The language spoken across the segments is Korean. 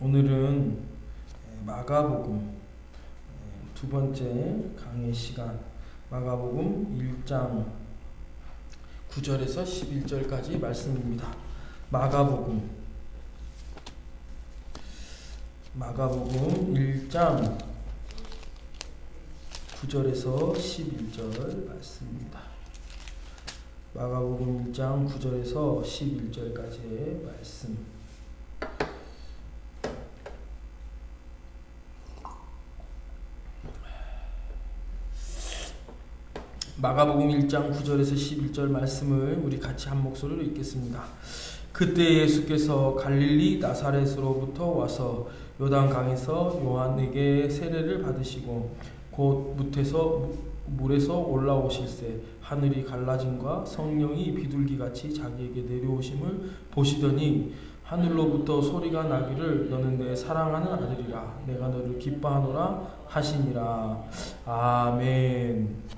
오늘은 마가복음 두 번째 강의 시간, 마가복음 1장 9절에서 11절까지 말씀입니다. 마가복음 1장 9절에서 11절 말씀입니다. 마가복음 1장 9절에서 11절까지의 말씀. 마가복음 1장 9절에서 11절 말씀을 우리 같이 한 목소리로 읽겠습니다. 그때 예수께서 갈릴리 나사렛으로부터 와서 요단강에서 요한에게 세례를 받으시고 곧 물에서 올라오실새 하늘이 갈라짐과 성령이 비둘기같이 자기에게 내려오심을 보시더니 하늘로부터 소리가 나기를 너는 내 사랑하는 아들이라 내가 너를 기뻐하노라 하시니라. 아멘.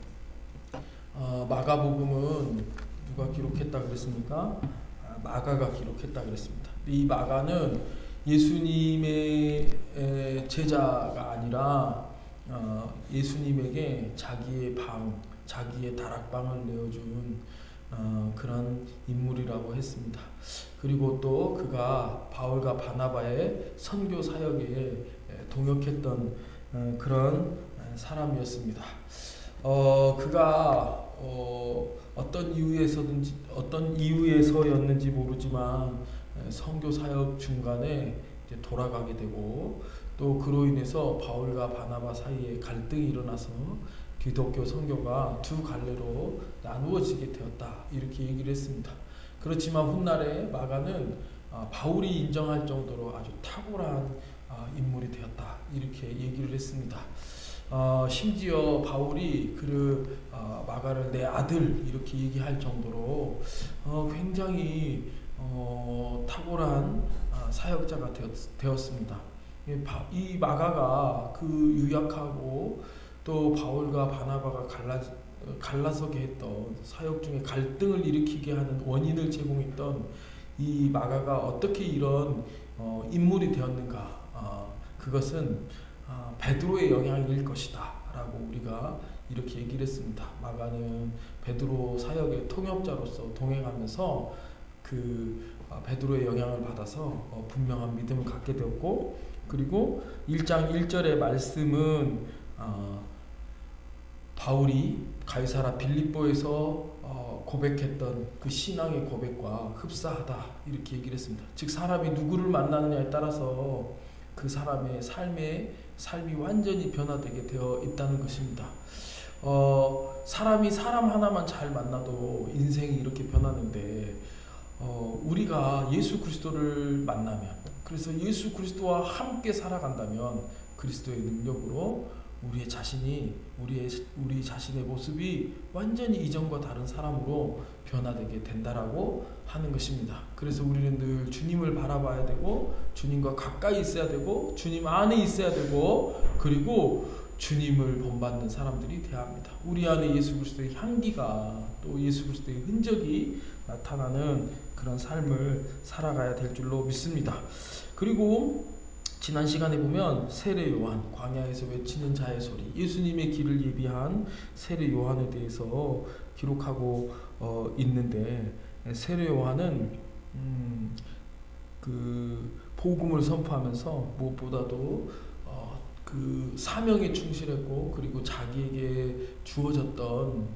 마가복음은 누가 기록했다 그랬습니까? 마가가 기록했다 그랬습니다. 이 마가는 예수님의 제자가 아니라 예수님에게 자기의 자기의 다락방을 내어준 그런 인물이라고 했습니다. 그리고 또 그가 바울과 바나바의 선교 사역에 동역했던 그런 사람이었습니다. 그가 어떤 이유에서였는지 모르지만 선교 사역 중간에 이제 돌아가게 되고 또 그로 인해서 바울과 바나바 사이에 갈등이 일어나서 기독교 선교가 두 갈래로 나누어지게 되었다, 이렇게 얘기를 했습니다. 그렇지만 훗날에 마가는 바울이 인정할 정도로 아주 탁월한 인물이 되었다, 이렇게 얘기를 했습니다. 심지어 바울이 마가를 내 아들 이렇게 얘기할 정도로 굉장히 탁월한 사역자가 되었습니다. 이 마가가 그 유약하고 또 바울과 바나바가 갈라서게 했던 사역 중에 갈등을 일으키게 하는 원인을 제공했던 이 마가가 어떻게 이런 인물이 되었는가? 그것은 베드로의 영향일 것이다 라고 우리가 이렇게 얘기를 했습니다. 마가는 베드로 사역의 통역자로서 동행하면서 베드로의 영향을 받아서 분명한 믿음을 갖게 되었고, 그리고 1장 1절의 말씀은 바울이 가이사라 빌립보에서 고백했던 그 신앙의 고백과 흡사하다, 이렇게 얘기를 했습니다. 즉 사람이 누구를 만나느냐에 따라서 그 사람의 삶이 완전히 변화되게 되어 있다는 것입니다. 사람이 사람 하나만 잘 만나도 인생이 이렇게 변하는데 우리가 예수 그리스도를 만나면, 그래서 예수 그리스도와 함께 살아간다면 그리스도의 능력으로 우리 자신의 모습이 완전히 이전과 다른 사람으로 변화되게 된다라고 하는 것입니다. 그래서 우리는 늘 주님을 바라봐야 되고, 주님과 가까이 있어야 되고, 주님 안에 있어야 되고, 그리고 주님을 본받는 사람들이 되어야 합니다. 우리 안에 예수 그리스도의 향기가, 또 예수 그리스도의 흔적이 나타나는 그런 삶을 살아가야 될 줄로 믿습니다. 그리고 지난 시간에 보면 세례 요한, 광야에서 외치는 자의 소리, 예수님의 길을 예비한 세례 요한에 대해서 기록하고 있는데, 세례 요한은 그 복음을 선포하면서 무엇보다도 그 사명에 충실했고, 그리고 자기에게 주어졌던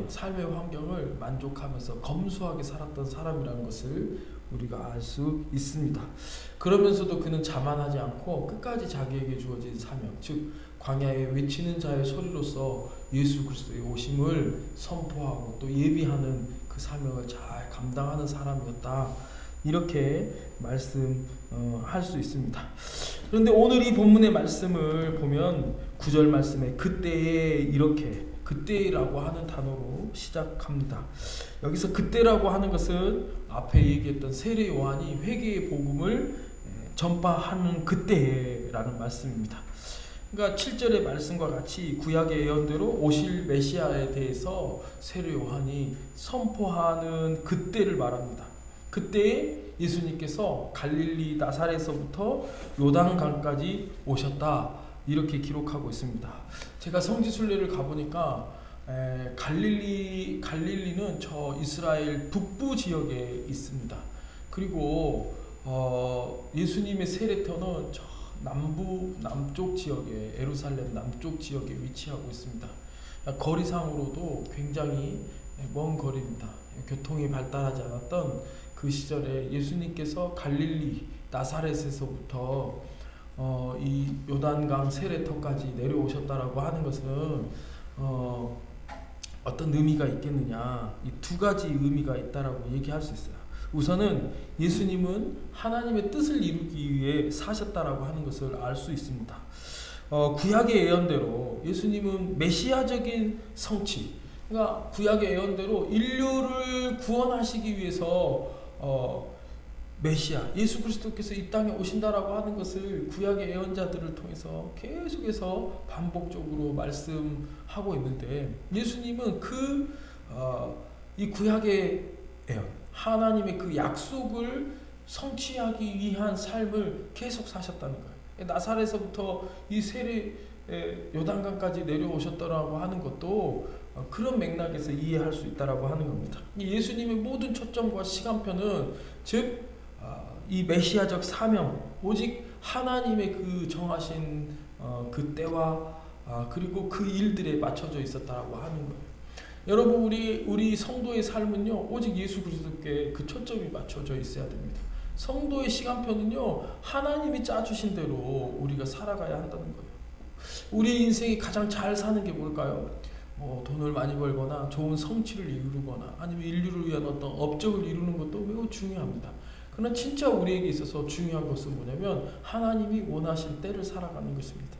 삶의 환경을 만족하면서 검소하게 살았던 사람이라는 것을 우리가 알 수 있습니다. 그러면서도 그는 자만하지 않고 끝까지 자기에게 주어진 사명, 즉 광야에 외치는 자의 소리로서 예수 그리스도의 오심을 선포하고 또 예비하는 그 사명을 잘 감당하는 사람이었다, 이렇게 말씀할 수 있습니다. 그런데 오늘 이 본문의 말씀을 보면 9절 말씀에 그때라고 하는 단어로 시작합니다. 여기서 그때라고 하는 것은 앞에 얘기했던 세례 요한이 회개의 복음을 전파하는 그때라는 말씀입니다. 그러니까 7절의 말씀과 같이 구약의 예언대로 오실 메시아에 대해서 세례 요한이 선포하는 그때를 말합니다. 그때 예수님께서 갈릴리 나사렛에서부터 요단강까지 오셨다, 이렇게 기록하고 있습니다. 제가 성지순례를 가보니까 갈릴리는 저 이스라엘 북부 지역에 있습니다. 그리고 예수님의 세례터는 저 남쪽 지역에, 예루살렘 남쪽 지역에 위치하고 있습니다. 거리상으로도 굉장히 먼 거리입니다. 교통이 발달하지 않았던 그 시절에 예수님께서 갈릴리 나사렛에서부터 이 요단강 세례터까지 내려오셨다라고 하는 것은 어떤 의미가 있겠느냐, 이 두 가지 의미가 있다라고 얘기할 수 있어요. 우선은 예수님은 하나님의 뜻을 이루기 위해 사셨다라고 하는 것을 알 수 있습니다. 구약의 예언대로 예수님은 메시아적인 성취, 그러니까 구약의 예언대로 인류를 구원하시기 위해서 메시아 예수 그리스도께서 이 땅에 오신다라고 하는 것을 구약의 예언자들을 통해서 계속해서 반복적으로 말씀하고 있는데, 예수님은 이 구약의 예언, 하나님의 그 약속을 성취하기 위한 삶을 계속 사셨다는 거예요. 나사렛에서부터 이 세례 요단강까지 내려오셨다라고 하는 것도 그런 맥락에서 이해할 수 있다라고 하는 겁니다. 예수님의 모든 초점과 시간표는 즉 이 메시아적 사명, 오직 하나님의 그 정하신 그 때와 그리고 그 일들에 맞춰져 있었다라고 하는 거예요. 여러분, 우리 성도의 삶은요, 오직 예수 그리스도께 그 초점이 맞춰져 있어야 됩니다. 성도의 시간표는요, 하나님이 짜주신 대로 우리가 살아가야 한다는 거예요. 우리 인생이 가장 잘 사는 게 뭘까요? 돈을 많이 벌거나 좋은 성취를 이루거나 아니면 인류를 위한 어떤 업적을 이루는 것도 매우 중요합니다. 그러나 진짜 우리에게 있어서 중요한 것은 뭐냐면 하나님이 원하실 때를 살아가는 것입니다.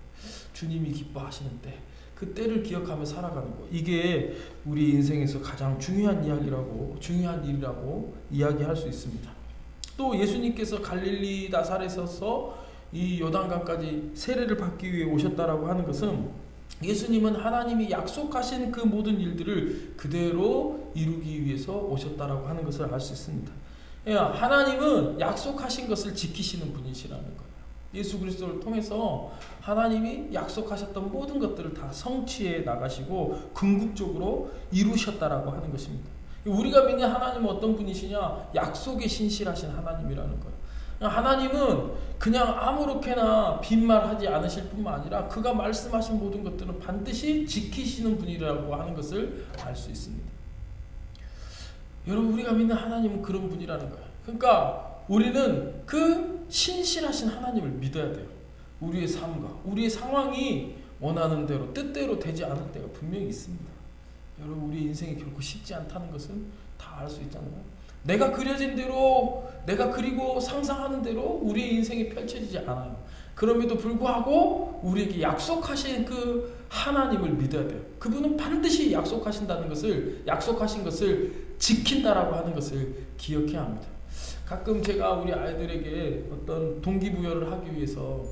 주님이 기뻐하시는 때, 그 때를 기억하며 살아가는 것, 이게 우리 인생에서 가장 중요한 일이라고 이야기할 수 있습니다. 또 예수님께서 갈릴리 나사렛에서 이 요단강까지 세례를 받기 위해 오셨다라고 하는 것은 예수님은 하나님이 약속하신 그 모든 일들을 그대로 이루기 위해서 오셨다라고 하는 것을 알 수 있습니다. 하나님은 약속하신 것을 지키시는 분이시라는 거예요. 예수 그리스도를 통해서 하나님이 약속하셨던 모든 것들을 다 성취해 나가시고 궁극적으로 이루셨다라고 하는 것입니다. 우리가 믿는 하나님은 어떤 분이시냐? 약속에 신실하신 하나님이라는 거예요. 하나님은 그냥 아무렇게나 빈말하지 않으실 뿐만 아니라 그가 말씀하신 모든 것들은 반드시 지키시는 분이라고 하는 것을 알 수 있습니다. 여러분, 우리가 믿는 하나님은 그런 분이라는 거예요. 그러니까 우리는 그 신실하신 하나님을 믿어야 돼요. 우리의 삶과 우리의 상황이 원하는 대로 뜻대로 되지 않을 때가 분명히 있습니다. 여러분, 우리 인생이 결코 쉽지 않다는 것은 다 알 수 있잖아요. 내가 그려진 대로, 내가 그리고 상상하는 대로 우리의 인생이 펼쳐지지 않아요. 그럼에도 불구하고 우리에게 약속하신 그 하나님을 믿어야 돼요. 그분은 반드시 약속하신 것을 지킨다라고 하는 것을 기억해야 합니다. 가끔 제가 우리 아이들에게 어떤 동기부여를 하기 위해서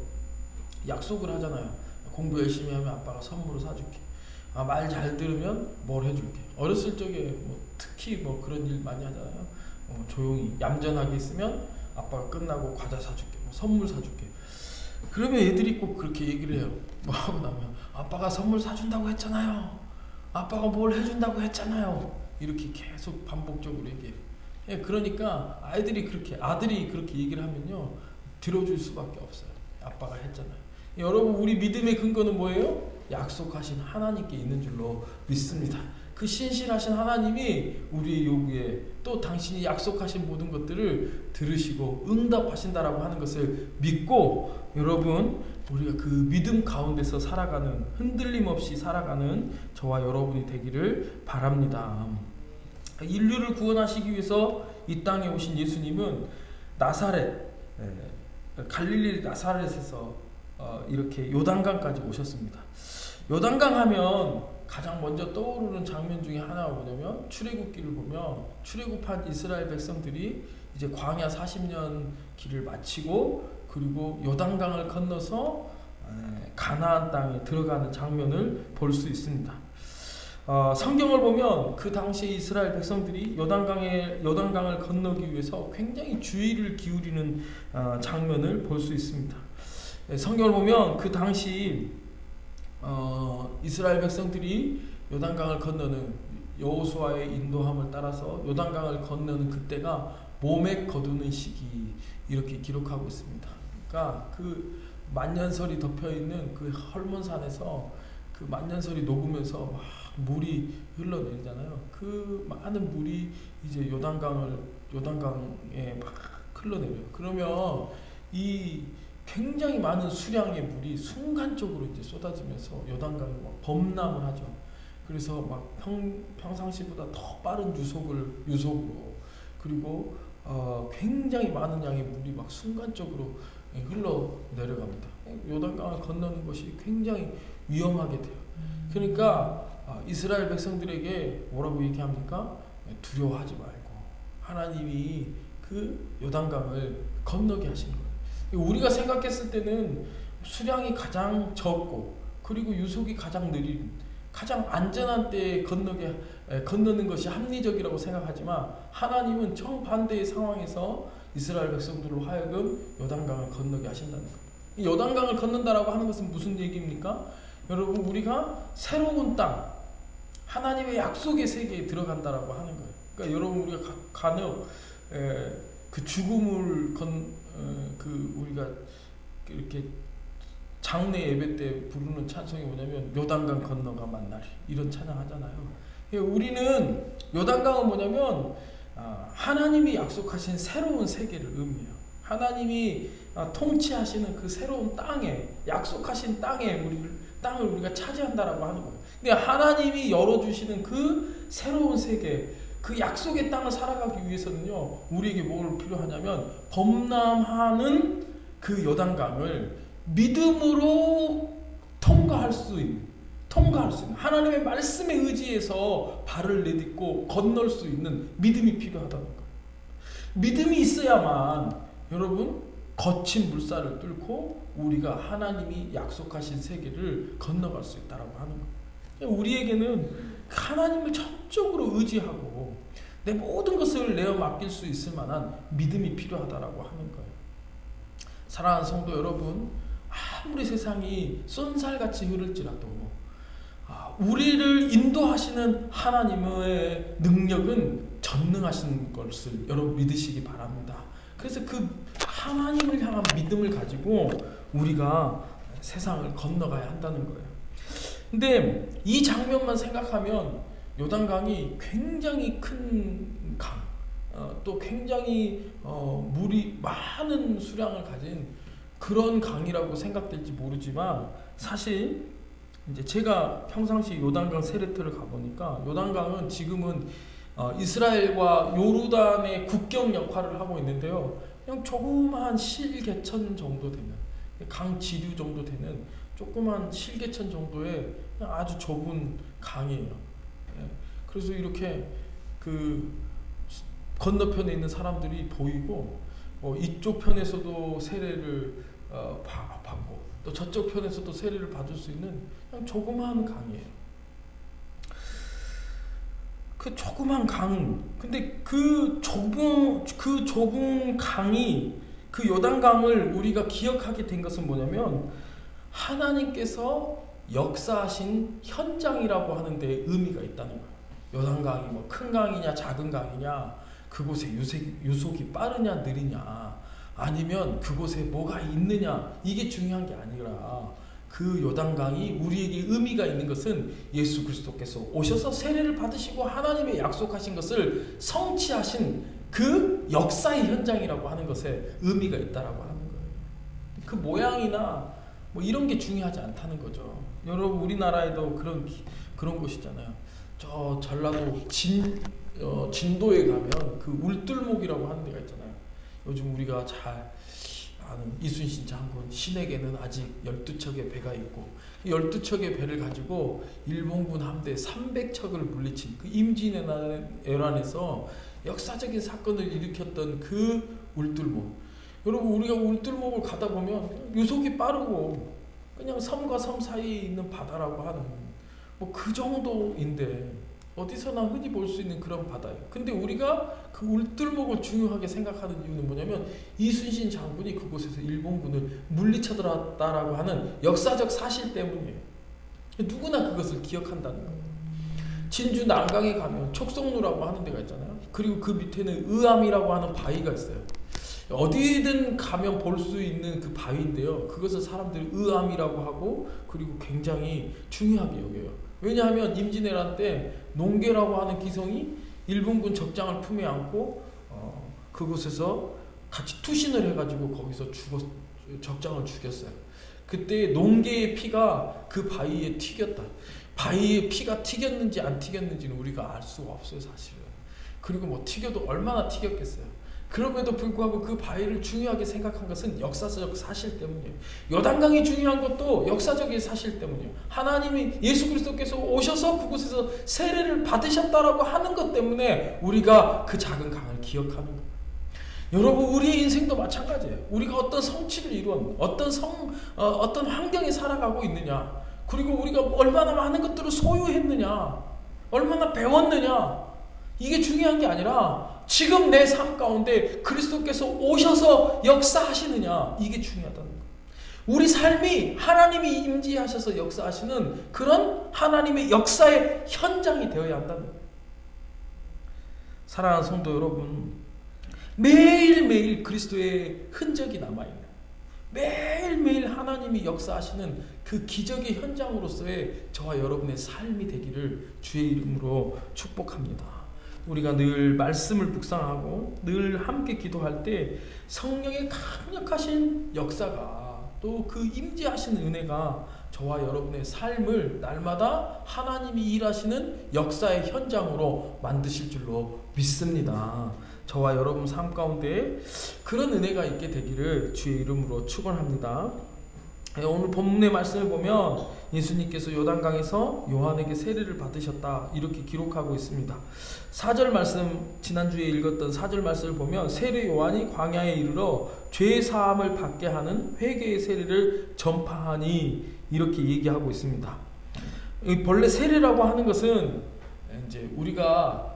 약속을 하잖아요. 공부 열심히 하면 아빠가 선물을 사줄게. 말 잘 들으면 뭘 해줄게. 어렸을 적에 특히 그런 일 많이 하잖아요. 조용히 얌전하게 있으면 아빠가 끝나고 과자 사줄게, 선물 사줄게. 그러면 애들이 꼭 그렇게 얘기를 해요. 뭐 하고 나면 아빠가 선물 사준다고 했잖아요. 아빠가 뭘 해준다고 했잖아요. 이렇게 계속 반복적으로 얘기해요. 그러니까 아들이 그렇게 얘기를 하면요, 들어줄 수밖에 없어요. 아빠가 했잖아요. 여러분, 우리 믿음의 근거는 뭐예요? 약속하신 하나님께 있는 줄로 믿습니다. 그 신실하신 하나님이 우리의 요구에 또 당신이 약속하신 모든 것들을 들으시고 응답하신다라고 하는 것을 믿고, 여러분, 우리가 그 믿음 가운데서 살아가는, 흔들림 없이 살아가는 저와 여러분이 되기를 바랍니다. 인류를 구원하시기 위해서 이 땅에 오신 예수님은 갈릴리 나사렛에서 이렇게 요단강까지 오셨습니다. 요단강 하면 가장 먼저 떠오르는 장면 중에 하나가 뭐냐면, 출애굽기를 보면 출애굽한 이스라엘 백성들이 이제 광야 40년 길을 마치고 그리고 요단강을 건너서 가나안 땅에 들어가는 장면을 볼 수 있습니다. 성경을 보면 그 당시 이스라엘 백성들이 요단강을 건너기 위해서 굉장히 주의를 기울이는 장면을 볼 수 있습니다. 성경을 보면 그 당시 이스라엘 백성들이 요단강을 건너는 여호수아의 인도함을 따라서 요단강을 건너는 그때가 모맥 거두는 시기, 이렇게 기록하고 있습니다. 그러니까 그 만년설이 덮여 있는 그 헐몬산에서 그 만년설이 녹으면서 막 물이 흘러내리잖아요. 그 많은 물이 이제 요단강에 막 흘러내려요. 그러면 이 굉장히 많은 수량의 물이 순간적으로 이제 쏟아지면서 요단강이 막 범람을 하죠. 그래서 막 평상시보다 더 빠른 유속으로, 그리고 굉장히 많은 양의 물이 막 순간적으로 흘러 내려갑니다. 요단강을 건너는 것이 굉장히 위험하게 돼요. 그러니까 이스라엘 백성들에게 뭐라고 얘기합니까? 두려워하지 말고 하나님이 그 요단강을 건너게 하신 거예요. 우리가 생각했을 때는 수량이 가장 적고 그리고 유속이 가장 느린, 가장 안전한 때에 건너는 것이 합리적이라고 생각하지만, 하나님은 정반대의 상황에서 이스라엘 백성들로 하여금 요단강을 건너게 하신다는 거예요. 이 요단강을 건넌다라고 하는 것은 무슨 얘기입니까? 여러분, 우리가 새로운 땅, 하나님의 약속의 세계에 들어간다라고 하는 거예요. 그러니까 여러분, 우리가 간혹 그 죽음을 우리가 이렇게 장례 예배 때 부르는 찬송이 뭐냐면 요단강 건너가 만나리, 이런 찬양하잖아요. 우리는 요단강은 뭐냐면 하나님이 약속하신 새로운 세계를 의미해요. 하나님이 통치하시는 그 새로운 땅에, 약속하신 땅을 우리가 차지한다라고 하는 거예요. 근데 하나님이 열어주시는 그 새로운 세계, 그 약속의 땅을 살아가기 위해서는요, 우리에게 뭘 필요하냐면 범람하는 그 요단강을 믿음으로 통과할 수 있는 하나님의 말씀에 의지해서 발을 내딛고 건널 수 있는 믿음이 필요하다는 거예요. 믿음이 있어야만 여러분, 거친 물살을 뚫고 우리가 하나님이 약속하신 세계를 건너갈 수 있다라고 하는 거예요. 우리에게는 하나님을 전적으로 의지하고 내 모든 것을 내어 맡길 수 있을 만한 믿음이 필요하다라고 하는 거예요. 사랑하는 성도 여러분, 아무리 세상이 쏜살같이 흐를지라도 우리를 인도하시는 하나님의 능력은 전능하신 것을 여러분 믿으시기 바랍니다. 그래서 그 하나님을 향한 믿음을 가지고 우리가 세상을 건너가야 한다는 거예요. 근데 이 장면만 생각하면 요단강이 굉장히 큰 강, 또 굉장히 물이 많은 수량을 가진 그런 강이라고 생각될지 모르지만, 사실 이제 제가 평상시 요단강 세례터를 가보니까 요단강은 지금은 이스라엘과 요르단의 국경 역할을 하고 있는데요. 그냥 조그마한 실개천 정도 되는, 강 지류 정도 되는 조그만 실개천 정도의 그냥 아주 좁은 강이에요. 그래서 이렇게 그 건너편에 있는 사람들이 보이고, 이쪽 편에서도 세례를 받고 또 저쪽 편에서도 세례를 받을 수 있는 그냥 조그마한 강이에요. 그 조그만 강, 근데 그 좁은 강이, 그 요단강을 우리가 기억하게 된 것은 뭐냐면 하나님께서 역사하신 현장이라고 하는 데 의미가 있다는 거예요. 요단강이 뭐 큰 강이냐 작은 강이냐, 그곳에 유속이 빠르냐 느리냐, 아니면 그곳에 뭐가 있느냐, 이게 중요한 게 아니라 그 요단강이 우리에게 의미가 있는 것은 예수 그리스도께서 오셔서 세례를 받으시고 하나님의 약속하신 것을 성취하신 그 역사의 현장이라고 하는 것에 의미가 있다라고 하는 거예요. 그 모양이나 뭐 이런 게 중요하지 않다는 거죠. 여러분, 우리나라에도 그런 곳이잖아요. 저 전라도 진도에 가면 그 울들목이라고 하는 데가 있잖아요. 요즘 우리가 잘 아는 이순신 장군 신에게는 아직 12척의 배가 있고, 12척의 배를 가지고 일본군 함대 300척을 물리친 그 임진왜란에서 역사적인 사건을 일으켰던 그 울들목. 여러분, 우리가 울들목을 가다 보면 유속이 빠르고 그냥 섬과 섬 사이에 있는 바다라고 하는 뭐 그 정도인데 어디서나 흔히 볼 수 있는 그런 바다예요. 근데 우리가 그 울들목을 중요하게 생각하는 이유는 뭐냐면 이순신 장군이 그곳에서 일본군을 물리쳐들었다라고 하는 역사적 사실 때문이에요. 누구나 그것을 기억한다는 거예요. 진주 난강에 가면 촉성루라고 하는 데가 있잖아요. 그리고 그 밑에는 의암이라고 하는 바위가 있어요. 어디든 가면 볼 수 있는 그 바위인데요. 그것을 사람들이 의암이라고 하고 그리고 굉장히 중요하게 여겨요. 왜냐하면 임진왜란 때 농계라고 하는 기성이 일본군 적장을 품에 안고 그곳에서 같이 투신을 해가지고 거기서 적장을 죽였어요. 그때 농계의 피가 그 바위에 튀겼다. 바위에 피가 튀겼는지 안 튀겼는지는 우리가 알 수가 없어요, 사실은. 그리고 뭐 튀겨도 얼마나 튀겼겠어요. 그럼에도 불구하고 그 바위를 중요하게 생각한 것은 역사적 사실 때문이에요. 요단강이 중요한 것도 역사적인 사실 때문이에요. 하나님이 예수 그리스도께서 오셔서 그곳에서 세례를 받으셨다라고 하는 것 때문에 우리가 그 작은 강을 기억하는 거예요. 여러분, 우리의 인생도 마찬가지예요. 우리가 어떤 성취를 이루었느냐, 어떤 환경에 살아가고 있느냐, 그리고 우리가 얼마나 많은 것들을 소유했느냐, 얼마나 배웠느냐, 이게 중요한 게 아니라 지금 내 삶 가운데 그리스도께서 오셔서 역사하시느냐, 이게 중요하다는 거예요. 우리 삶이 하나님이 임재하셔서 역사하시는 그런 하나님의 역사의 현장이 되어야 한다는 거예요. 사랑하는 성도 여러분, 매일매일 그리스도의 흔적이 남아있는, 매일매일 하나님이 역사하시는 그 기적의 현장으로서의 저와 여러분의 삶이 되기를 주의 이름으로 축복합니다. 우리가 늘 말씀을 묵상하고 늘 함께 기도할 때 성령의 강력하신 역사가, 또 그 임재하시는 은혜가 저와 여러분의 삶을 날마다 하나님이 일하시는 역사의 현장으로 만드실 줄로 믿습니다. 저와 여러분 삶 가운데 그런 은혜가 있게 되기를 주의 이름으로 축원합니다. 오늘 본문의 말씀을 보면 예수님께서 요단강에서 요한에게 세례를 받으셨다, 이렇게 기록하고 있습니다. 4절 말씀, 지난주에 읽었던 4절 말씀을 보면 세례 요한이 광야에 이르러 죄 사함을 받게 하는 회개의 세례를 전파하니, 이렇게 얘기하고 있습니다. 본래 세례라고 하는 것은 이제 우리가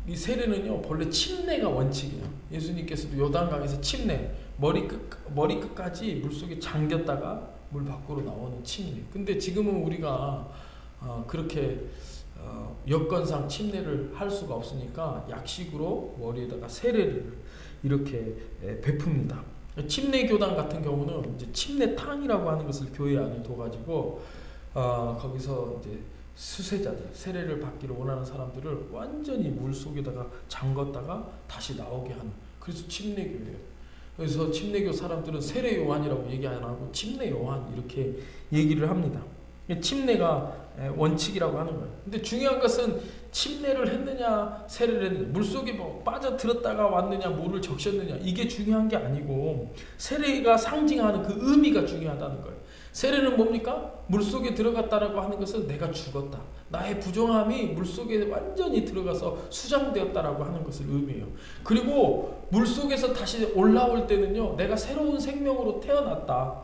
이 세례는요, 본래 침례가 원칙이에요. 예수님께서도 요단강에서 침례, 머리끝까지 물속에 잠겼다가 물 밖으로 나오는 침례. 근데 지금은 우리가 그렇게 여건상 침례를 할 수가 없으니까 약식으로 머리에다가 세례를 이렇게 베풉니다. 침례교단 같은 경우는 이제 침례탕이라고 하는 것을 교회 안에 둬가지고 거기서 이제 수세자들, 세례를 받기를 원하는 사람들을 완전히 물 속에다가 잠궜다가 다시 나오게 하는, 그래서 침례교예요. 그래서 침례교 사람들은 세례 요한이라고 얘기 안 하고 침례 요한 이렇게 얘기를 합니다. 침례가 원칙이라고 하는 거예요. 근데 중요한 것은 침례를 했느냐 세례를 했느냐, 물속에 뭐 빠져들었다가 왔느냐 물을 적셨느냐, 이게 중요한 게 아니고 세례가 상징하는 그 의미가 중요하다는 거예요. 세례는 뭡니까? 물속에 들어갔다라고 하는 것은 내가 죽었다, 나의 부정함이 물속에 완전히 들어가서 수장되었다라고 하는 것을 의미해요. 그리고 물속에서 다시 올라올 때는요, 내가 새로운 생명으로 태어났다.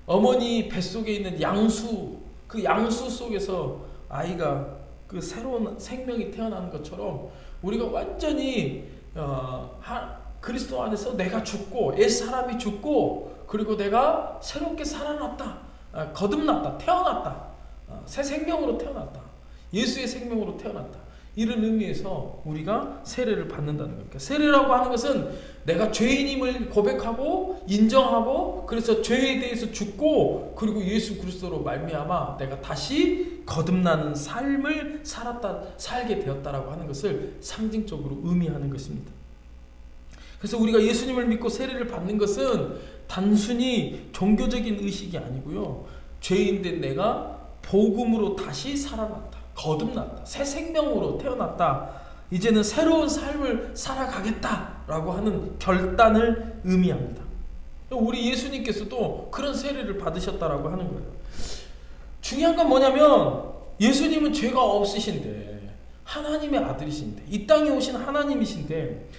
어머니 뱃속에 있는 양수, 그 양수 속에서 아이가 그 새로운 생명이 태어나는 것처럼 우리가 완전히 그리스도 안에서 내가 죽고 옛사람이 죽고, 그리고 내가 새롭게 살아났다, 거듭났다, 태어났다, 새 생명으로 태어났다, 예수의 생명으로 태어났다, 이런 의미에서 우리가 세례를 받는다는 겁니다. 세례라고 하는 것은 내가 죄인임을 고백하고 인정하고, 그래서 죄에 대해서 죽고, 그리고 예수 그리스도로 말미암아 내가 다시 거듭나는 삶을 살게 되었다라고 하는 것을 상징적으로 의미하는 것입니다. 그래서 우리가 예수님을 믿고 세례를 받는 것은 단순히 종교적인 의식이 아니고요, 죄인된 내가 복음으로 다시 살아났다, 거듭났다, 새 생명으로 태어났다, 이제는 새로운 삶을 살아가겠다라고 하는 결단을 의미합니다. 우리 예수님께서도 그런 세례를 받으셨다라고 하는 거예요. 중요한 건 뭐냐면 예수님은 죄가 없으신데, 하나님의 아들이신데, 이 땅에 오신 하나님이신데,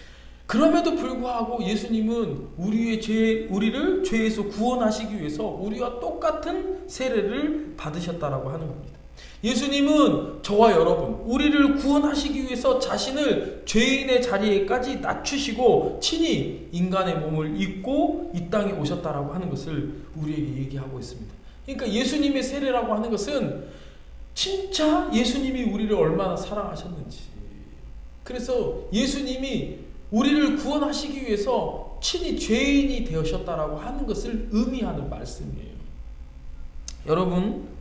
그럼에도 불구하고 예수님은 우리를 죄에서 구원하시기 위해서 우리와 똑같은 세례를 받으셨다라고 하는 겁니다. 예수님은 저와 여러분, 우리를 구원하시기 위해서 자신을 죄인의 자리에까지 낮추시고 친히 인간의 몸을 입고 이 땅에 오셨다라고 하는 것을 우리에게 얘기하고 있습니다. 그러니까 예수님의 세례라고 하는 것은 진짜 예수님이 우리를 얼마나 사랑하셨는지, 그래서 예수님이 우리를 구원하시기 위해서 친히 죄인이 되셨다라고 하는 것을 의미하는 말씀이에요. 여러분,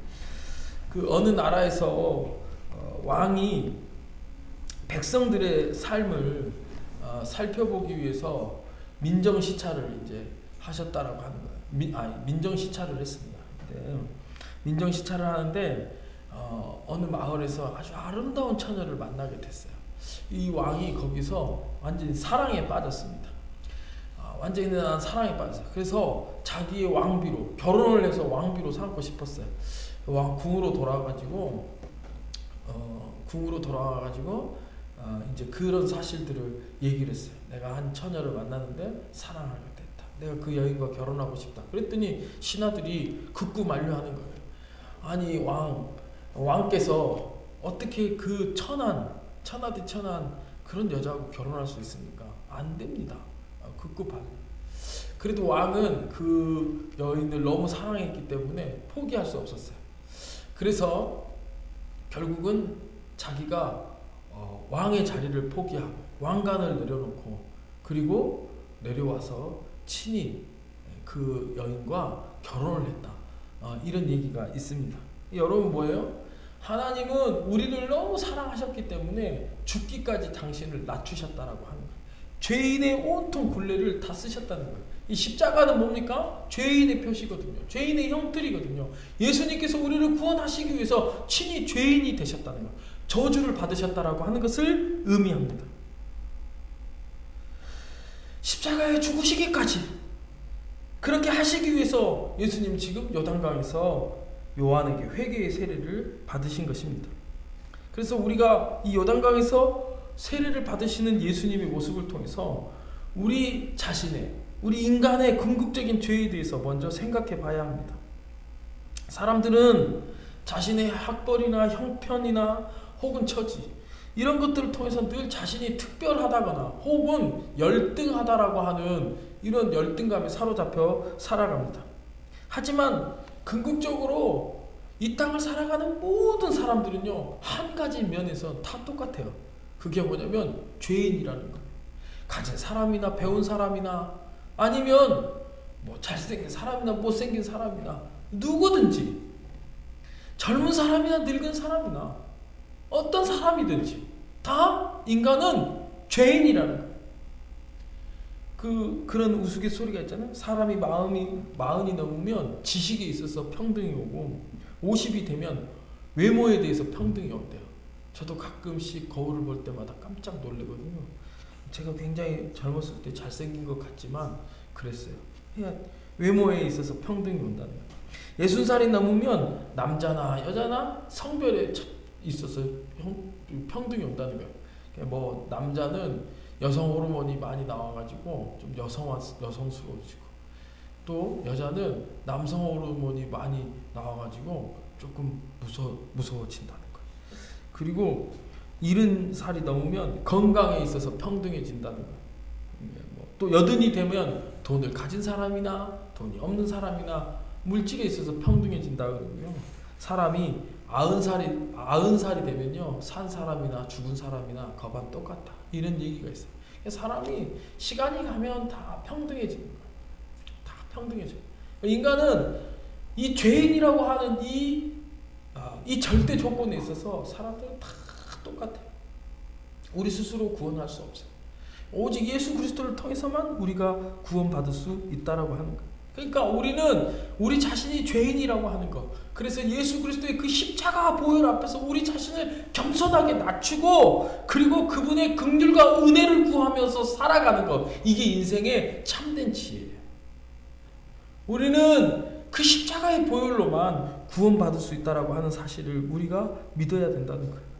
그 어느 나라에서 왕이 백성들의 삶을 살펴보기 위해서 민정시찰을 이제 하셨다라고 하는 거예요. 민정시찰을 했습니다. 민정시찰을 하는데 어느 마을에서 아주 아름다운 처녀를 만나게 됐어요. 이 왕이 거기서 완전히 사랑에 빠졌습니다. 완전히 난 사랑에 빠졌어요. 그래서 자기의 왕비로 결혼을 해서 왕비로 삼고 싶었어요. 궁으로 돌아가가지고 이제 그런 사실들을 얘기를 했어요. 내가 한 처녀를 만났는데 사랑하게 됐다. 내가 그 여인과 결혼하고 싶다. 그랬더니 신하들이 극구 만류하는 거예요. 아니 왕께서 어떻게 그 천하디 천한 그런 여자하고 결혼할 수 있습니까? 안 됩니다. 극구 반. 그래도 왕은 그 여인을 너무 사랑했기 때문에 포기할 수 없었어요. 그래서 결국은 자기가 왕의 자리를 포기하고 왕관을 내려놓고 그리고 내려와서 친히 그 여인과 결혼을 했다. 이런 얘기가 있습니다. 여러분 뭐예요? 하나님은 우리를 너무 사랑하셨기 때문에 죽기까지 당신을 낮추셨다라고 하는 거예요. 죄인의 온통 굴레를 다 쓰셨다는 거예요. 이 십자가는 뭡니까? 죄인의 표시거든요. 죄인의 형틀이거든요. 예수님께서 우리를 구원하시기 위해서 친히 죄인이 되셨다는 거예요. 저주를 받으셨다라고 하는 것을 의미합니다. 십자가에 죽으시기까지 그렇게 하시기 위해서 예수님 지금 요단강에서 요한에게 회개의 세례를 받으신 것입니다. 그래서 우리가 이 요단강에서 세례를 받으시는 예수님의 모습을 통해서 우리 인간의 궁극적인 죄에 대해서 먼저 생각해 봐야 합니다. 사람들은 자신의 학벌이나 형편이나 혹은 처지 이런 것들을 통해서 늘 자신이 특별하다거나 혹은 열등하다라고 하는 이런 열등감에 사로잡혀 살아갑니다. 하지만 궁극적으로 이 땅을 살아가는 모든 사람들은요, 한 가지 면에서 다 똑같아요. 그게 뭐냐면 죄인이라는 거예요. 가진 사람이나 배운 사람이나 아니면 뭐 잘생긴 사람이나 못생긴 사람이나 누구든지 젊은 사람이나 늙은 사람이나 어떤 사람이든지 다 인간은 죄인이라는 거예요. 그런 우스갯소리가 있잖아요. 사람이 마흔이 넘으면 지식에 있어서 평등이 오고 50이 되면 외모에 대해서 평등이 온대요. 저도 가끔씩 거울을 볼 때마다 깜짝 놀라거든요. 제가 굉장히 젊었을 때 잘생긴 것 같지만 그랬어요. 그냥 외모에 있어서 평등이 온다는 거예요. 60살이 넘으면 남자나 여자나 성별에 있어서 평등이 온다는 거예요. 뭐 남자는 여성 호르몬이 많이 나와가지고 좀 여성스러워지고 또 여자는 남성 호르몬이 많이 나와가지고 조금 무서워진다는 거예요. 그리고 70살이 넘으면 건강에 있어서 평등해진다는 거예요. 또 80이 되면 돈을 가진 사람이나 돈이 없는 사람이나 물질에 있어서 평등해진다 그러고요. 사람이 90살이 되면요, 산 사람이나 죽은 사람이나 거반 똑같다. 이런 얘기가 있어요. 사람이 시간이 가면 다 평등해지는 거예요. 다 평등해져요. 인간은 이 죄인이라고 하는 이 절대 조건에 있어서 사람들은 다 똑같아요. 우리 스스로 구원할 수 없어요. 오직 예수 그리스도를 통해서만 우리가 구원받을 수 있다라고 하는 거예요. 그러니까 우리는 우리 자신이 죄인이라고 하는 것, 그래서 예수 그리스도의 그 십자가 보혈 앞에서 우리 자신을 겸손하게 낮추고 그리고 그분의 긍휼과 은혜를 구하면서 살아가는 것, 이게 인생의 참된 지혜예요. 우리는 그 십자가의 보혈로만 구원받을 수 있다라고 하는 사실을 우리가 믿어야 된다는 거예요.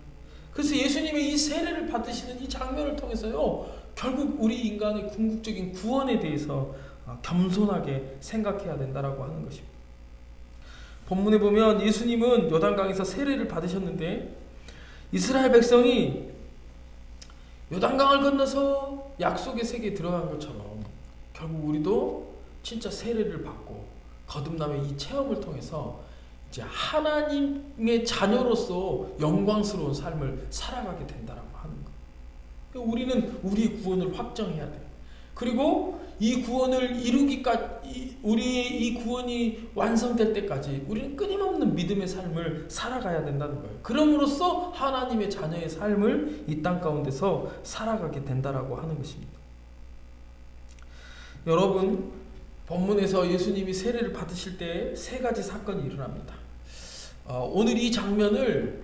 그래서 예수님의 이 세례를 받으시는 이 장면을 통해서요, 결국 우리 인간의 궁극적인 구원에 대해서 겸손하게 생각해야 된다라고 하는 것입니다. 본문에 보면 예수님은 요단강에서 세례를 받으셨는데 이스라엘 백성이 요단강을 건너서 약속의 세계에 들어간 것처럼 결국 우리도 진짜 세례를 받고 거듭남의 이 체험을 통해서 이제 하나님의 자녀로서 영광스러운 삶을 살아가게 된다라고 하는 거예요. 우리는 우리의 구원을 확정해야 돼요. 그리고 이 구원을 이루기까지, 우리의 이 구원이 완성될 때까지 우리는 끊임없는 믿음의 삶을 살아가야 된다는 거예요. 그럼으로써 하나님의 자녀의 삶을 이 땅 가운데서 살아가게 된다라고 하는 것입니다. 여러분, 본문에서 예수님이 세례를 받으실 때 세 가지 사건이 일어납니다. 오늘 이 장면을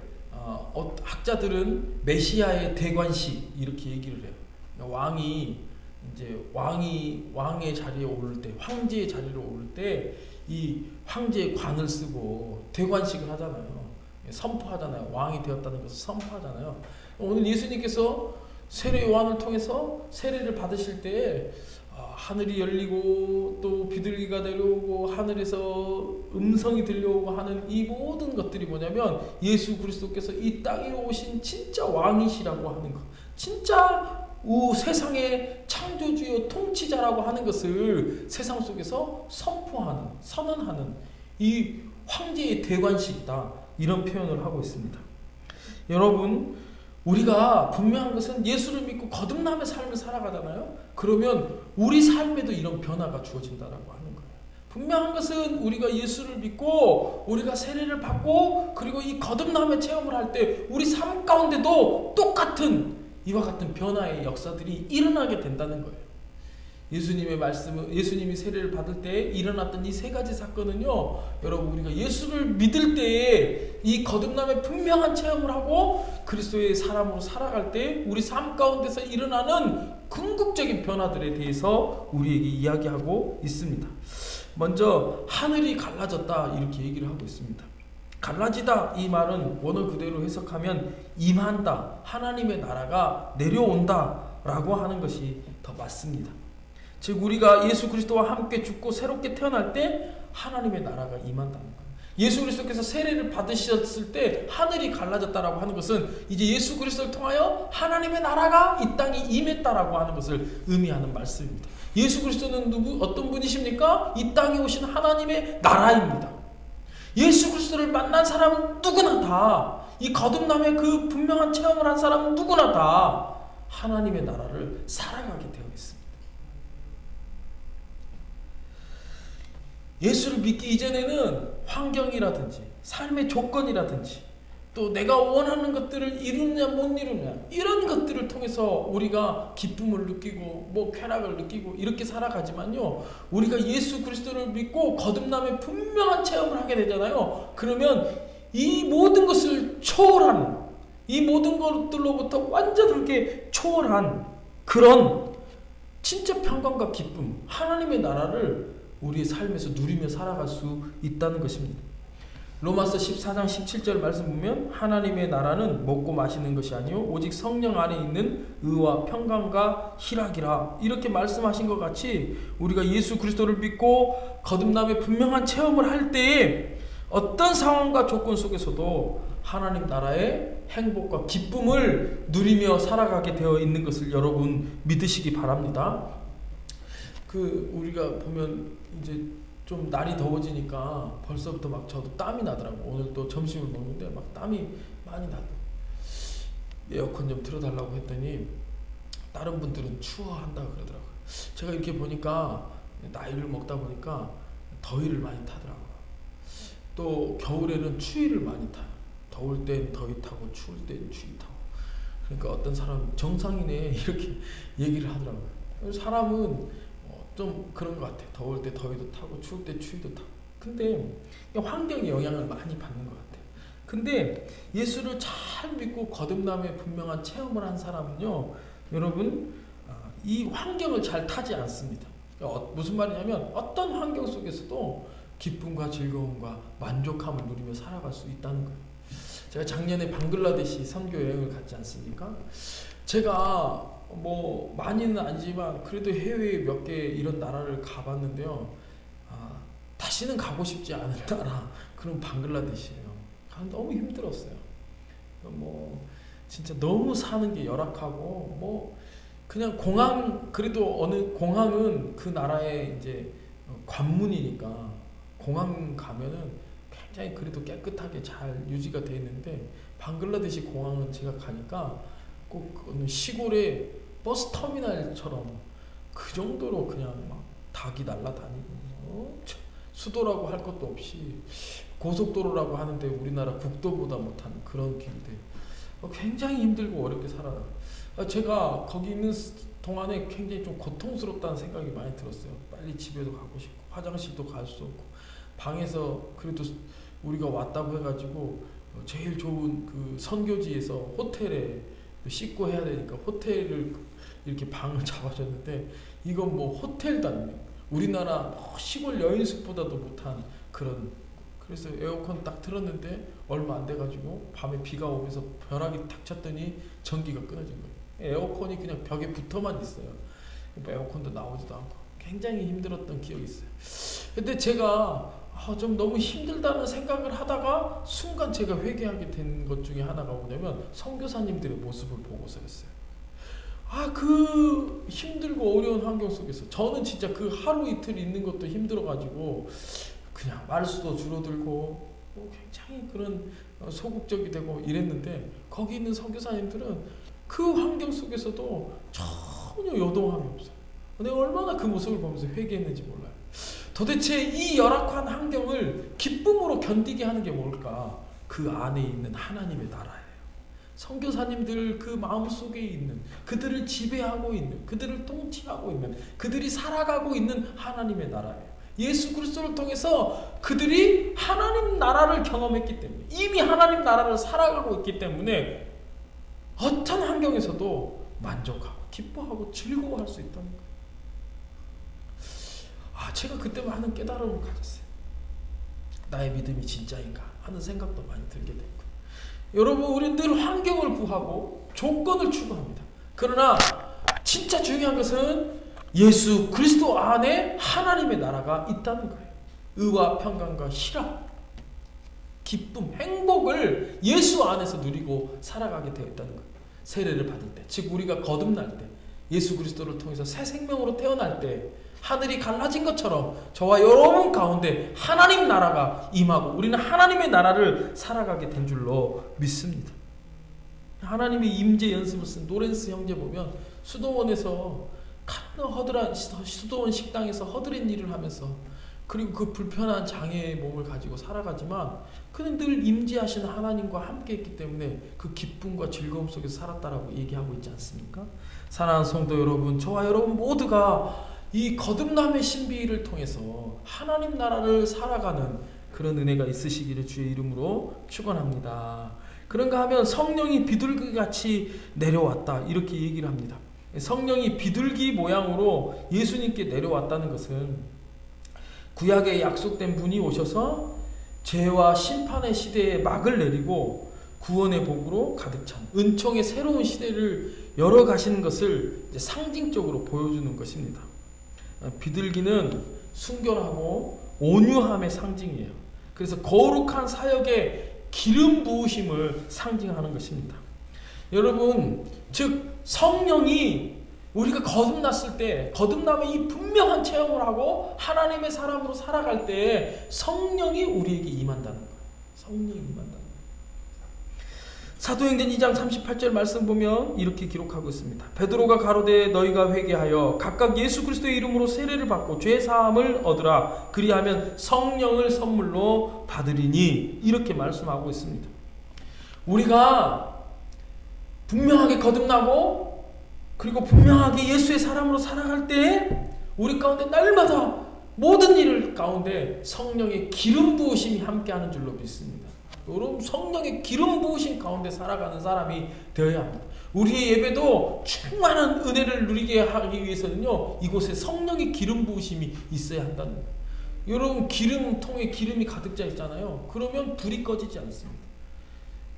학자들은 메시아의 대관식 이렇게 얘기를 해요. 왕의 자리에 오를 때, 황제의 자리로 오를 때 이 황제의 관을 쓰고 대관식을 하잖아요. 선포하잖아요. 왕이 되었다는 것을 선포하잖아요. 오늘 예수님께서 세례 요한을 통해서 세례를 받으실 때 하늘이 열리고 또 비둘기가 내려오고 하늘에서 음성이 들려오고 하는 이 모든 것들이 뭐냐면 예수 그리스도께서 이 땅에 오신 진짜 왕이시라고 하는 것, 진짜 세상의 창조주요 통치자라고 하는 것을 세상 속에서 선포하는, 선언하는 이 황제의 대관식이다, 이런 표현을 하고 있습니다. 여러분, 우리가 분명한 것은 예수를 믿고 거듭남의 삶을 살아가잖아요. 그러면 우리 삶에도 이런 변화가 주어진다라고 하는 거예요. 분명한 것은 우리가 예수를 믿고 우리가 세례를 받고 그리고 이 거듭남의 체험을 할 때 우리 삶 가운데도 똑같은 이와 같은 변화의 역사들이 일어나게 된다는 거예요. 예수님이 세례를 받을 때 일어났던 이 세 가지 사건은요, 여러분, 우리가 예수를 믿을 때에 이 거듭남의 분명한 체험을 하고 그리스도의 사람으로 살아갈 때 우리 삶 가운데서 일어나는 궁극적인 변화들에 대해서 우리에게 이야기하고 있습니다. 먼저 하늘이 갈라졌다, 이렇게 얘기를 하고 있습니다. 갈라지다, 이 말은 원어 그대로 해석하면 임한다, 하나님의 나라가 내려온다 라고 하는 것이 더 맞습니다. 즉 우리가 예수 그리스도와 함께 죽고 새롭게 태어날 때 하나님의 나라가 임한다는 거예요. 예수 그리스도께서 세례를 받으셨을 때 하늘이 갈라졌다라고 하는 것은 이제 예수 그리스도를 통하여 하나님의 나라가 이 땅에 임했다라고 하는 것을 의미하는 말씀입니다. 예수 그리스도는 어떤 분이십니까? 이 땅에 오신 하나님의 나라입니다. 예수 그리스도를 만난 사람은 누구나 다, 이 거듭남의 그 분명한 체험을 한 사람은 누구나 다 하나님의 나라를 살아가게 되어 있습니다. 예수를 믿기 이전에는 환경이라든지 삶의 조건이라든지 또 내가 원하는 것들을 이루느냐 못 이루느냐 이런 것들을 통해서 우리가 기쁨을 느끼고 쾌락을 느끼고 이렇게 살아가지만요, 우리가 예수 그리스도를 믿고 거듭남의 분명한 체험을 하게 되잖아요. 그러면 이 모든 것을 초월하는, 이 모든 것들로부터 완전하게 초월한 그런 진짜 평강과 기쁨, 하나님의 나라를 우리의 삶에서 누리며 살아갈 수 있다는 것입니다. 로마서 14장 17절 말씀 보면 하나님의 나라는 먹고 마시는 것이 아니요 오직 성령 안에 있는 의와 평강과 희락이라, 이렇게 말씀하신 것 같이 우리가 예수 그리스도를 믿고 거듭남의 분명한 체험을 할 때에 어떤 상황과 조건 속에서도 하나님 나라의 행복과 기쁨을 누리며 살아가게 되어 있는 것을 여러분 믿으시기 바랍니다. 우리가 보면 이제 좀 날이 더워지니까 벌써부터 막 저도 땀이 나더라고요. 오늘 또 점심을 먹는데 막 땀이 많이 나고, 에어컨 좀 틀어달라고 했더니 다른 분들은 추워한다 그러더라고요. 제가 이렇게 보니까 나이를 먹다 보니까 더위를 많이 타더라고요. 또 겨울에는 추위를 많이 타요. 더울 땐 더위 타고 추울 땐 추위 타고. 그러니까 어떤 사람 정상이네 이렇게 얘기를 하더라고요. 사람은 좀 그런 것 같아요. 더울 때 더위도 타고 추울 때 추위도 타고. 근데 환경의 영향을 많이 받는 것 같아요. 근데 예수를 잘 믿고 거듭남의 분명한 체험을 한 사람은요, 여러분, 이 환경을 잘 타지 않습니다. 무슨 말이냐면 어떤 환경 속에서도 기쁨과 즐거움과 만족함을 누리며 살아갈 수 있다는 거예요. 제가 작년에 방글라데시 선교 여행을 갔지 않습니까? 제가 많이는 아니지만 그래도 해외에 몇 개 이런 나라를 가봤는데요, 다시는 가고 싶지 않은 나라, 그럼 방글라데시예요. 너무 힘들었어요. 뭐 진짜 너무 사는 게 열악하고 뭐 그냥 공항 그래도 어느 공항은 그 나라의 이제 관문이니까 공항 가면은 굉장히 그래도 깨끗하게 잘 유지가 돼 있는데 방글라데시 공항은 제가 가니까 꼭 어느 시골의 버스 터미널처럼 그 정도로 그냥 막 닭이 날아다니고 수도라고 할 것도 없이 고속도로라고 하는데 우리나라 국도보다 못한 그런 길들 굉장히 힘들고 어렵게 살아요. 제가 거기 있는 동안에 굉장히 좀 고통스럽다는 생각이 많이 들었어요. 빨리 집에도 가고 싶고 화장실도 갈 수 없고 방에서 그래도 우리가 왔다고 해가지고 제일 좋은 그 선교지에서 호텔에 씻고 해야 되니까 호텔을 이렇게 방을 잡아줬는데 이건 뭐 호텔도 아니에요. 우리나라 시골 여인숙보다도 못한 그런. 그래서 에어컨 딱 틀었는데 얼마 안 돼가지고 밤에 비가 오면서 벼락이 탁 쳤더니 전기가 끊어진 거예요. 에어컨이 그냥 벽에 붙어만 있어요. 에어컨도 나오지도 않고 굉장히 힘들었던 기억이 있어요. 근데 제가 좀 너무 힘들다는 생각을 하다가 순간 제가 회개하게 된 것 중에 하나가 뭐냐면 선교사님들의 모습을 보고서였어요. 그 힘들고 어려운 환경 속에서 저는 진짜 그 하루 이틀 있는 것도 힘들어가지고 그냥 말수도 줄어들고 굉장히 그런 소극적이 되고 이랬는데 거기 있는 선교사님들은 그 환경 속에서도 전혀 요동함이 없어요. 내가 얼마나 그 모습을 보면서 회개했는지 몰라요. 도대체 이 열악한 환경을 기쁨으로 견디게 하는 게 뭘까? 그 안에 있는 하나님의 나라예요. 선교사님들 그 마음속에 있는 그들을 지배하고 있는 그들을 통치하고 있는 그들이 살아가고 있는 하나님의 나라예요. 예수 그리스도를 통해서 그들이 하나님 나라를 경험했기 때문에 이미 하나님 나라를 살아가고 있기 때문에 어떤 환경에서도 만족하고 기뻐하고 즐거워할 수 있다는 거예요. 제가 그때 많은 깨달음을 가졌어요. 나의 믿음이 진짜인가 하는 생각도 많이 들게 됐고 여러분 우리는 늘 환경을 구하고 조건을 추구합니다. 그러나 진짜 중요한 것은 예수 그리스도 안에 하나님의 나라가 있다는 거예요. 의와 평강과 희락, 기쁨, 행복을 예수 안에서 누리고 살아가게 되어 있다는 거예요. 세례를 받을 때, 즉 우리가 거듭날 때, 예수 그리스도를 통해서 새 생명으로 태어날 때 하늘이 갈라진 것처럼 저와 여러분 가운데 하나님 나라가 임하고 우리는 하나님의 나라를 살아가게 된 줄로 믿습니다. 하나님의 임재 연습을 쓴 노렌스 형제 보면 수도원에서 허드란 수도원 식당에서 허드렛 일을 하면서 그리고 그 불편한 장애의 몸을 가지고 살아가지만 그는 늘 임재하신 하나님과 함께 했기 때문에 그 기쁨과 즐거움 속에서 살았다라고 얘기하고 있지 않습니까? 사랑하는 성도 여러분, 저와 여러분 모두가 이 거듭남의 신비를 통해서 하나님 나라를 살아가는 그런 은혜가 있으시기를 주의 이름으로 축원합니다. 그런가 하면 성령이 비둘기같이 내려왔다 이렇게 얘기를 합니다. 성령이 비둘기 모양으로 예수님께 내려왔다는 것은 구약에 약속된 분이 오셔서 죄와 심판의 시대에 막을 내리고 구원의 복으로 가득 찬 은총의 새로운 시대를 열어가시는 것을 이제 상징적으로 보여주는 것입니다. 비둘기는 순결하고 온유함의 상징이에요. 그래서 거룩한 사역의 기름 부으심을 상징하는 것입니다. 여러분, 즉 성령이 우리가 거듭났을 때 거듭남의 이 분명한 체험을 하고 하나님의 사람으로 살아갈 때 성령이 우리에게 임한다는 거예요. 성령이 임한다는 거예요. 사도행전 2장 38절 말씀 보면 이렇게 기록하고 있습니다. 베드로가 가로되 너희가 회개하여 각각 예수 그리스도의 이름으로 세례를 받고 죄 사함을 얻으라. 그리하면 성령을 선물로 받으리니 이렇게 말씀하고 있습니다. 우리가 분명하게 거듭나고 그리고 분명하게 예수의 사람으로 살아갈 때 우리 가운데 날마다 모든 일 가운데 성령의 기름 부으심이 함께하는 줄로 믿습니다. 여러분 성령의 기름 부으심 가운데 살아가는 사람이 되어야 합니다. 우리의 예배도 충만한 은혜를 누리게 하기 위해서는요 이곳에 성령의 기름 부으심이 있어야 한다는 거예요. 여러분 기름통에 기름이 가득 차 있잖아요. 그러면 불이 꺼지지 않습니다.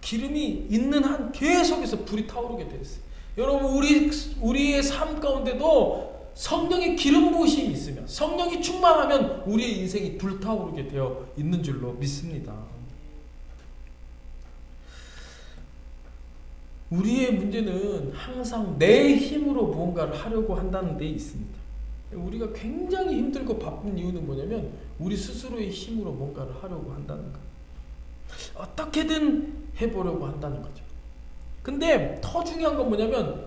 기름이 있는 한 계속해서 불이 타오르게 되어 있어요. 여러분 우리의 삶 가운데도 성령의 기름 부으심이 있으면, 성령이 충만하면 우리의 인생이 불타오르게 되어 있는 줄로 믿습니다. 우리의 문제는 항상 내 힘으로 무언가를 하려고 한다는 데 있습니다. 우리가 굉장히 힘들고 바쁜 이유는 뭐냐면 우리 스스로의 힘으로 뭔가를 하려고 한다는 것. 어떻게든 해보려고 한다는 거죠. 근데 더 중요한 건 뭐냐면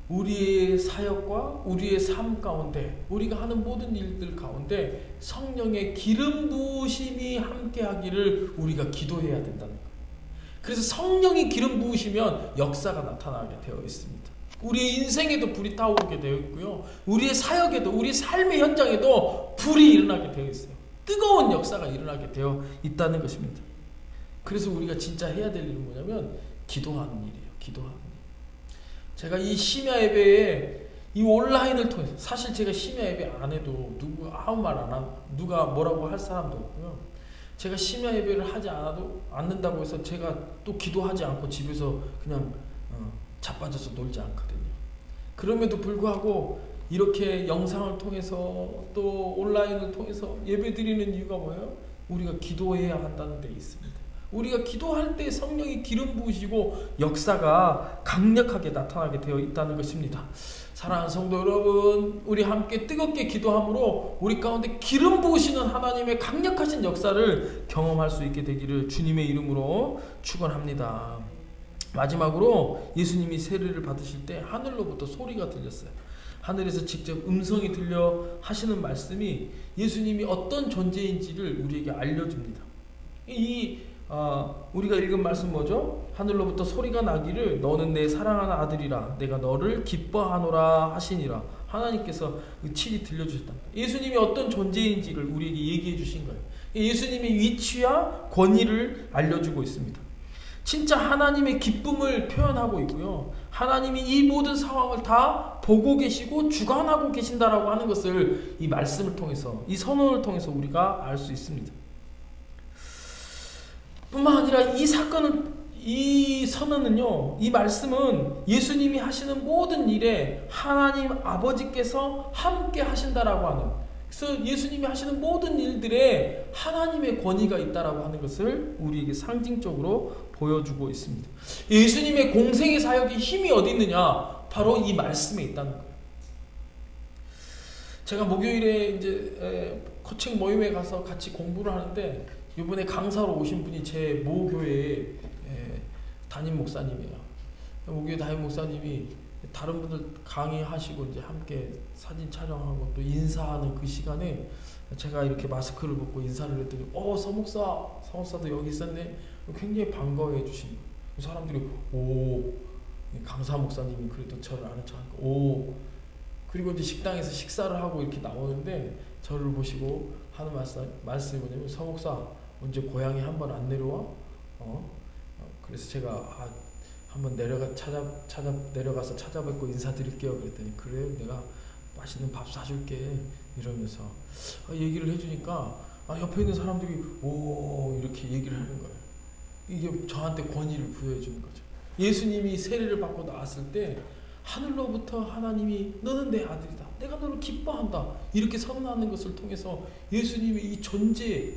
우리의 사역과 우리의 삶 가운데, 우리가 하는 모든 일들 가운데 성령의 기름 부으심이 함께 하기를 우리가 기도해야 된다는 거예요. 그래서 성령이 기름 부으시면 역사가 나타나게 되어 있습니다. 우리의 인생에도 불이 타오르게 되어 있고요. 우리의 사역에도, 우리 삶의 현장에도 불이 일어나게 되어 있어요. 뜨거운 역사가 일어나게 되어 있다는 것입니다. 그래서 우리가 진짜 해야 될 일은 뭐냐면 기도하는 일이에요. 기도하는 일. 제가 이 심야 예배에 이 온라인을 통해서, 사실 제가 심야 예배 안 해도 누구 아무 말 안 하고 누가 뭐라고 할 사람도 없고요. 제가 심야 예배를 하지 않는다고 해서 제가 또 기도하지 않고 집에서 그냥 자빠져서 놀지 않거든요. 그럼에도 불구하고 이렇게 영상을 통해서 또 온라인을 통해서 예배 드리는 이유가 뭐예요? 우리가 기도해야 한다는 데 있습니다. 우리가 기도할 때 성령이 기름 부으시고 역사가 강력하게 나타나게 되어 있다는 것입니다. 사랑하는 성도 여러분, 우리 함께 뜨겁게 기도함으로 우리 가운데 기름 부으시는 하나님의 강력하신 역사를 경험할 수 있게 되기를 주님의 이름으로 축원합니다. 마지막으로 예수님이 세례를 받으실 때 하늘로부터 소리가 들렸어요. 하늘에서 직접 음성이 들려 하시는 말씀이 예수님이 어떤 존재인지를 우리에게 알려줍니다. 우리가 읽은 말씀 뭐죠? 하늘로부터 소리가 나기를 너는 내 사랑하는 아들이라 내가 너를 기뻐하노라 하시니라. 하나님께서 그 칠이 들려주셨다. 예수님이 어떤 존재인지를 우리에게 얘기해 주신 거예요. 예수님의 위치와 권위를 알려주고 있습니다. 진짜 하나님의 기쁨을 표현하고 있고요. 하나님이 이 모든 상황을 다 보고 계시고 주관하고 계신다라고 하는 것을 이 말씀을 통해서, 이 선언을 통해서 우리가 알 수 있습니다. 뿐만 아니라 이 사건은, 이 선언은요, 이 말씀은 예수님이 하시는 모든 일에 하나님 아버지께서 함께 하신다라고 하는, 그래서 예수님이 하시는 모든 일들에 하나님의 권위가 있다라고 하는 것을 우리에게 상징적으로 보여주고 있습니다. 예수님의 공생의 사역의 힘이 어디 있느냐? 바로 이 말씀에 있다는 거예요. 제가 목요일에 이제 코칭 모임에 가서 같이 공부를 하는데 이번에 강사로 오신 분이 제 모교회 담임 목사님이에요. 모교회 담임 목사님이 다른 분들 강의하시고 이제 함께 사진 촬영하고 또 인사하는 그 시간에 제가 이렇게 마스크를 벗고 인사를 했더니 서목사도 여기 있었네. 굉장히 반가워해 주신 거예요. 사람들이 오, 강사 목사님이 그래도 저를 아는 척하니까 오. 그리고 이제 식당에서 식사를 하고 이렇게 나오는데 저를 보시고 하는 말씀이 뭐냐면 서목사 언제 고향에 한번 안 내려와? 그래서 제가 한번 내려가서 찾아뵙고 인사드릴게요. 그랬더니 그래요, 내가 맛있는 밥 사줄게 이러면서 얘기를 해주니까 옆에 있는 사람들이 오 이렇게 얘기를 하는 거예요. 이게 저한테 권위를 부여해 주는 거죠. 예수님이 세례를 받고 나왔을 때 하늘로부터 하나님이 너는 내 아들이다, 내가 너를 기뻐한다 이렇게 선언하는 것을 통해서 예수님의 이 존재,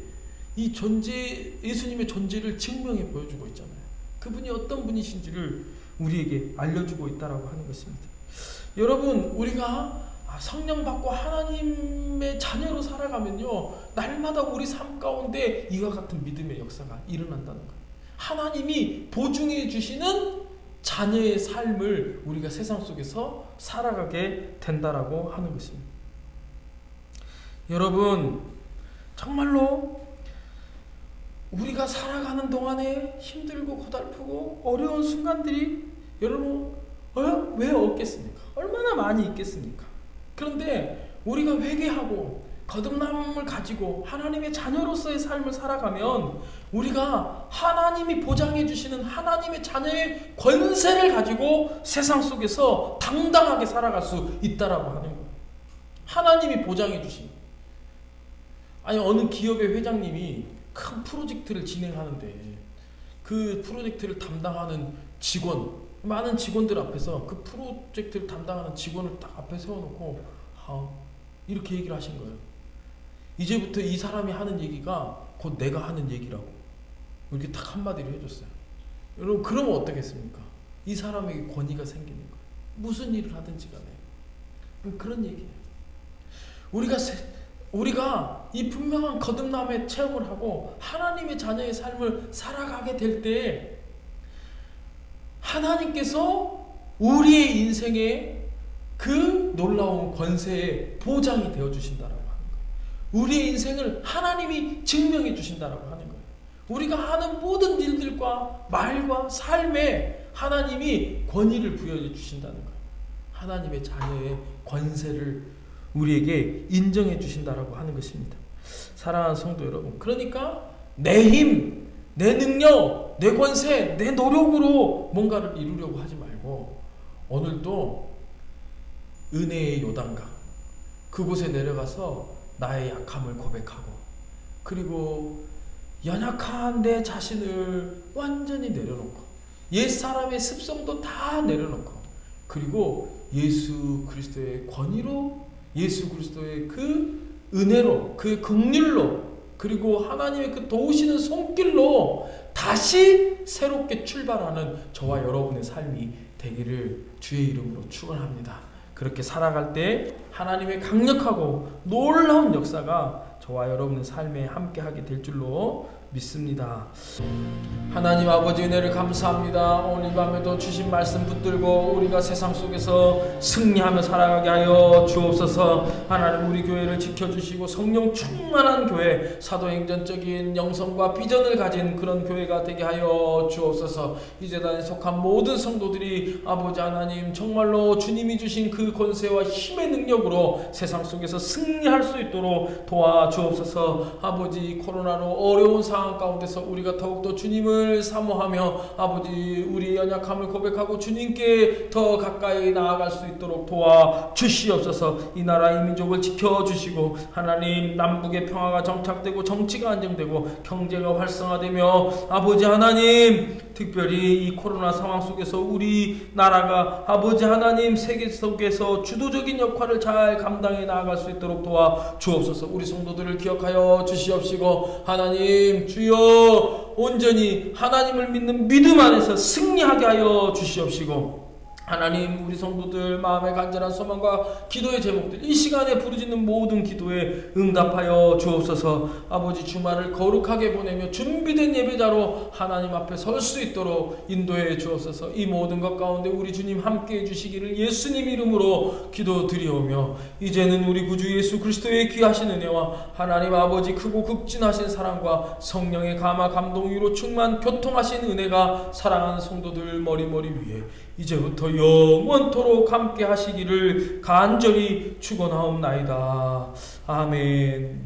예수님의 존재를 증명해 보여주고 있잖아요. 그분이 어떤 분이신지를 우리에게 알려주고 있다라고 하는 것입니다. 여러분, 우리가 성령 받고 하나님의 자녀로 살아가면요, 날마다 우리 삶 가운데 이와 같은 믿음의 역사가 일어난다는 거예요. 하나님이 보증해 주시는 자녀의 삶을 우리가 세상 속에서 살아가게 된다라고 하는 것입니다. 여러분, 정말로 우리가 살아가는 동안에 힘들고 고달프고 어려운 순간들이 여러분 왜 없겠습니까? 얼마나 많이 있겠습니까? 그런데 우리가 회개하고 거듭남을 가지고 하나님의 자녀로서의 삶을 살아가면 우리가 하나님이 보장해 주시는 하나님의 자녀의 권세를 가지고 세상 속에서 당당하게 살아갈 수 있다라고 하는 거예요. 하나님이 보장해 주신. 아니, 어느 기업의 회장님이 큰 프로젝트를 진행하는데 그 프로젝트를 담당하는 직원, 많은 직원들 앞에서 그 프로젝트를 담당하는 직원을 딱 앞에 세워놓고 이렇게 얘기를 하신 거예요. 이제부터 이 사람이 하는 얘기가 곧 내가 하는 얘기라고 이렇게 딱 한마디로 해줬어요. 여러분 그러면 어떻겠습니까? 이 사람에게 권위가 생기는 거예요. 무슨 일을 하든지 간에 그런 얘기예요. 우리가 이 분명한 거듭남의 체험을 하고 하나님의 자녀의 삶을 살아가게 될 때 하나님께서 우리의 인생에 그 놀라운 권세의 보장이 되어 주신다라고 하는 거예요. 우리의 인생을 하나님이 증명해 주신다라고 하는 거예요. 우리가 하는 모든 일들과 말과 삶에 하나님이 권위를 부여해 주신다는 거예요. 하나님의 자녀의 권세를 우리에게 인정해 주신다라고 하는 것입니다. 사랑하는 성도 여러분, 그러니까 내 힘, 내 능력, 내 권세, 내 노력으로 뭔가를 이루려고 하지 말고 오늘도 은혜의 요단강 그곳에 내려가서 나의 약함을 고백하고 그리고 연약한 내 자신을 완전히 내려놓고 옛사람의 습성도 다 내려놓고 그리고 예수 그리스도의 권위로 예수 그리스도의 그 은혜로 그 긍휼로 그리고 하나님의 그 도우시는 손길로 다시 새롭게 출발하는 저와 여러분의 삶이 되기를 주의 이름으로 축원합니다. 그렇게 살아갈 때 하나님의 강력하고 놀라운 역사가 저와 여러분의 삶에 함께하게 될 줄로 믿습니다. 하나님 아버지 은혜를 감사합니다. 오늘 이 밤에도 주신 말씀 붙들고 우리가 세상 속에서 승리하며 살아가게 하여 주옵소서. 하나님 우리 교회를 지켜주시고 성령 충만한 교회, 사도행전적인 영성과 비전을 가진 그런 교회가 되게 하여 주옵소서. 이 재단에 속한 모든 성도들이 아버지 하나님 정말로 주님이 주신 그 권세와 힘의 능력으로 세상 속에서 승리할 수 있도록 도와주옵소서. 아버지 코로나로 어려운 상황 가운데서 우리가 더욱더 주님을 사모하며 아버지 우리의 연약함을 고백하고 주님께 더 가까이 나아갈 수 있도록 도와주시옵소서. 이 나라 이 민족을 지켜주시고 하나님 남북의 평화가 정착되고 정치가 안정되고 경제가 활성화되며 아버지 하나님 특별히 이 코로나 상황 속에서 우리 나라가 아버지 하나님 세계 속에서 주도적인 역할을 잘 감당해 나아갈 수 있도록 도와주옵소서. 우리 성도들을 기억하여 주시옵시고 하나님 주여 온전히 하나님을 믿는 믿음 안에서 승리하게 하여 주시옵시고 하나님 우리 성도들 마음의 간절한 소망과 기도의 제목들 이 시간에 부르짖는 모든 기도에 응답하여 주옵소서. 아버지 주말을 거룩하게 보내며 준비된 예배자로 하나님 앞에 설 수 있도록 인도해 주옵소서. 이 모든 것 가운데 우리 주님 함께해 주시기를 예수님 이름으로 기도드리오며 이제는 우리 구주 예수 그리스도의 귀하신 은혜와 하나님 아버지 크고 극진하신 사랑과 성령의 감화 감동으로 충만 교통하신 은혜가 사랑하는 성도들 머리머리 위에 이제부터 영원토록 함께 하시기를 간절히 축원하옵나이다. 아멘.